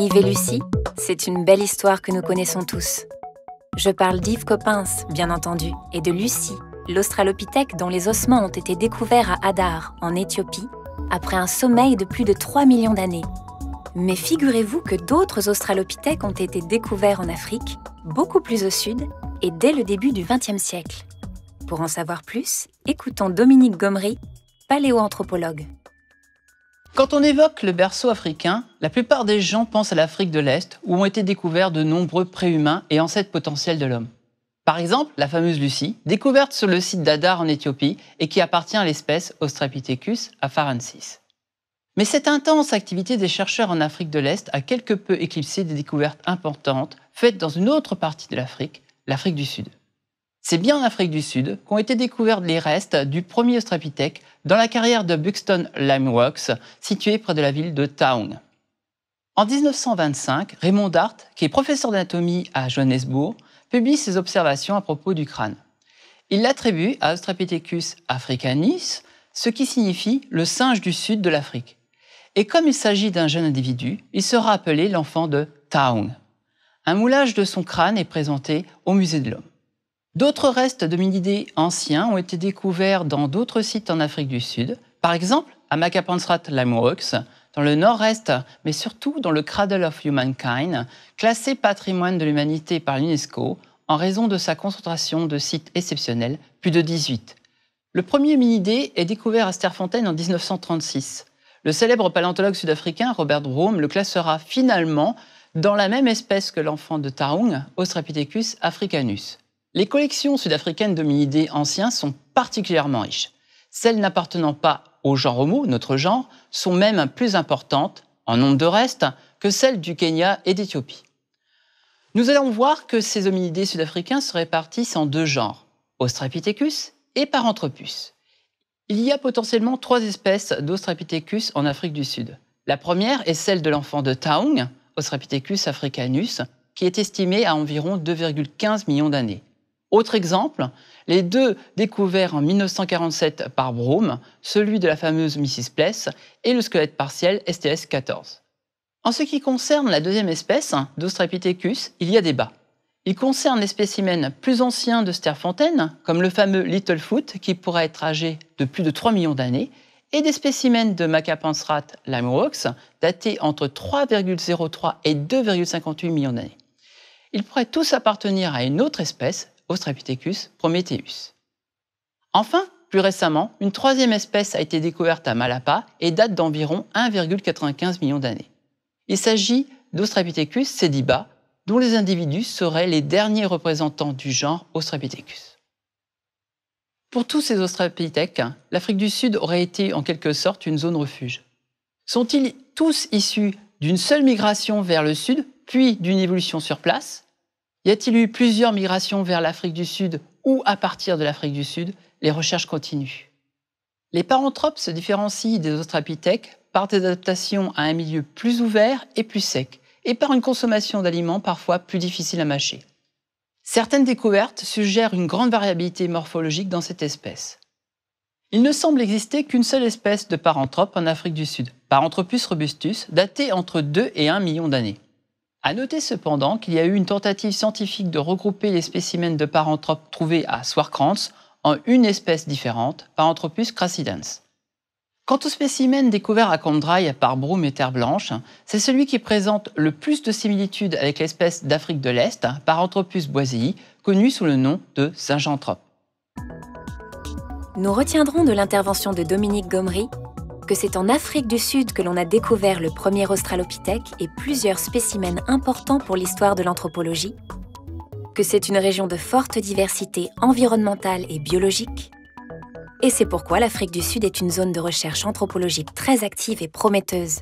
Yves et Lucie, c'est une belle histoire que nous connaissons tous. Je parle d'Yves Coppens, bien entendu, et de Lucie, l'australopithèque dont les ossements ont été découverts à Hadar, en Éthiopie, après un sommeil de plus de 3 millions d'années. Mais figurez-vous que d'autres australopithèques ont été découverts en Afrique, beaucoup plus au sud, et dès le début du XXe siècle. Pour en savoir plus, écoutons Dominique Gomery, paléoanthropologue. Quand on évoque le berceau africain, la plupart des gens pensent à l'Afrique de l'Est, où ont été découverts de nombreux préhumains et ancêtres potentiels de l'homme. Par exemple, la fameuse Lucie, découverte sur le site d'Hadar en Éthiopie et qui appartient à l'espèce Australopithecus afarensis. Mais cette intense activité des chercheurs en Afrique de l'Est a quelque peu éclipsé des découvertes importantes faites dans une autre partie de l'Afrique, l'Afrique du Sud. C'est bien en Afrique du Sud qu'ont été découverts les restes du premier Australopithèque dans la carrière de Buxton Lime Rocks, située près de la ville de Taung. En 1925, Raymond Dart, qui est professeur d'anatomie à Johannesburg, publie ses observations à propos du crâne. Il l'attribue à Australopithecus africanus, ce qui signifie le singe du sud de l'Afrique. Et comme il s'agit d'un jeune individu, il sera appelé l'enfant de Taung. Un moulage de son crâne est présenté au Musée de l'Homme. D'autres restes d'hominidés anciens ont été découverts dans d'autres sites en Afrique du Sud, par exemple à Makapansrat Lime Rocks, dans le nord-est, mais surtout dans le Cradle of Humankind, classé patrimoine de l'humanité par l'UNESCO en raison de sa concentration de sites exceptionnels, plus de 18. Le premier hominidé est découvert à Sterfontein en 1936. Le célèbre paléontologue sud-africain Robert Broom le classera finalement dans la même espèce que l'enfant de Taung, Australopithecus africanus. Les collections sud-africaines d'hominidés anciens sont particulièrement riches. Celles n'appartenant pas au genre Homo, notre genre, sont même plus importantes, en nombre de restes, que celles du Kenya et d'Éthiopie. Nous allons voir que ces hominidés sud-africains se répartissent en deux genres, Australopithecus et Paranthropus. Il y a potentiellement 3 espèces d'Australopithecus en Afrique du Sud. La première est celle de l'enfant de Taung, Australopithecus africanus, qui est estimé à environ 2,15 millions d'années. Autre exemple, les deux découverts en 1947 par Broom, celui de la fameuse Mrs. Pless et le squelette partiel STS-14. En ce qui concerne la deuxième espèce d'Australopithecus, il y a débat. Il concerne les spécimens plus anciens de Sterfontein, comme le fameux Littlefoot, qui pourrait être âgé de plus de 3 millions d'années, et des spécimens de Makapansrat Lime Rocks, datés entre 3,03 et 2,58 millions d'années. Ils pourraient tous appartenir à une autre espèce, Australopithecus prometheus. Enfin, plus récemment, une troisième espèce a été découverte à Malapa et date d'environ 1,95 million d'années. Il s'agit d'Australopithecus sediba, dont les individus seraient les derniers représentants du genre Australopithecus. Pour tous ces australopithèques, l'Afrique du Sud aurait été en quelque sorte une zone refuge. Sont-ils tous issus d'une seule migration vers le sud, puis d'une évolution sur place ? Y a-t-il eu plusieurs migrations vers l'Afrique du Sud ou à partir de l'Afrique du Sud? Les recherches continuent. Les paranthropes se différencient des australopithèques par des adaptations à un milieu plus ouvert et plus sec, et par une consommation d'aliments parfois plus difficile à mâcher. Certaines découvertes suggèrent une grande variabilité morphologique dans cette espèce. Il ne semble exister qu'une seule espèce de paranthrope en Afrique du Sud, Paranthropus robustus, datée entre 2 et 1 million d'années. À noter cependant qu'il y a eu une tentative scientifique de regrouper les spécimens de paranthropes trouvés à Swartkrans en une espèce différente, Paranthropus crassidens. Quant au spécimen découvert à Kondrai par Broom et Terre Blanche, c'est celui qui présente le plus de similitudes avec l'espèce d'Afrique de l'Est, Paranthropus boisei, connue sous le nom de Zinjanthrope. Nous retiendrons de l'intervention de Dominique Gomery que c'est en Afrique du Sud que l'on a découvert le premier australopithèque et plusieurs spécimens importants pour l'histoire de l'anthropologie, que c'est une région de forte diversité environnementale et biologique, et c'est pourquoi l'Afrique du Sud est une zone de recherche anthropologique très active et prometteuse.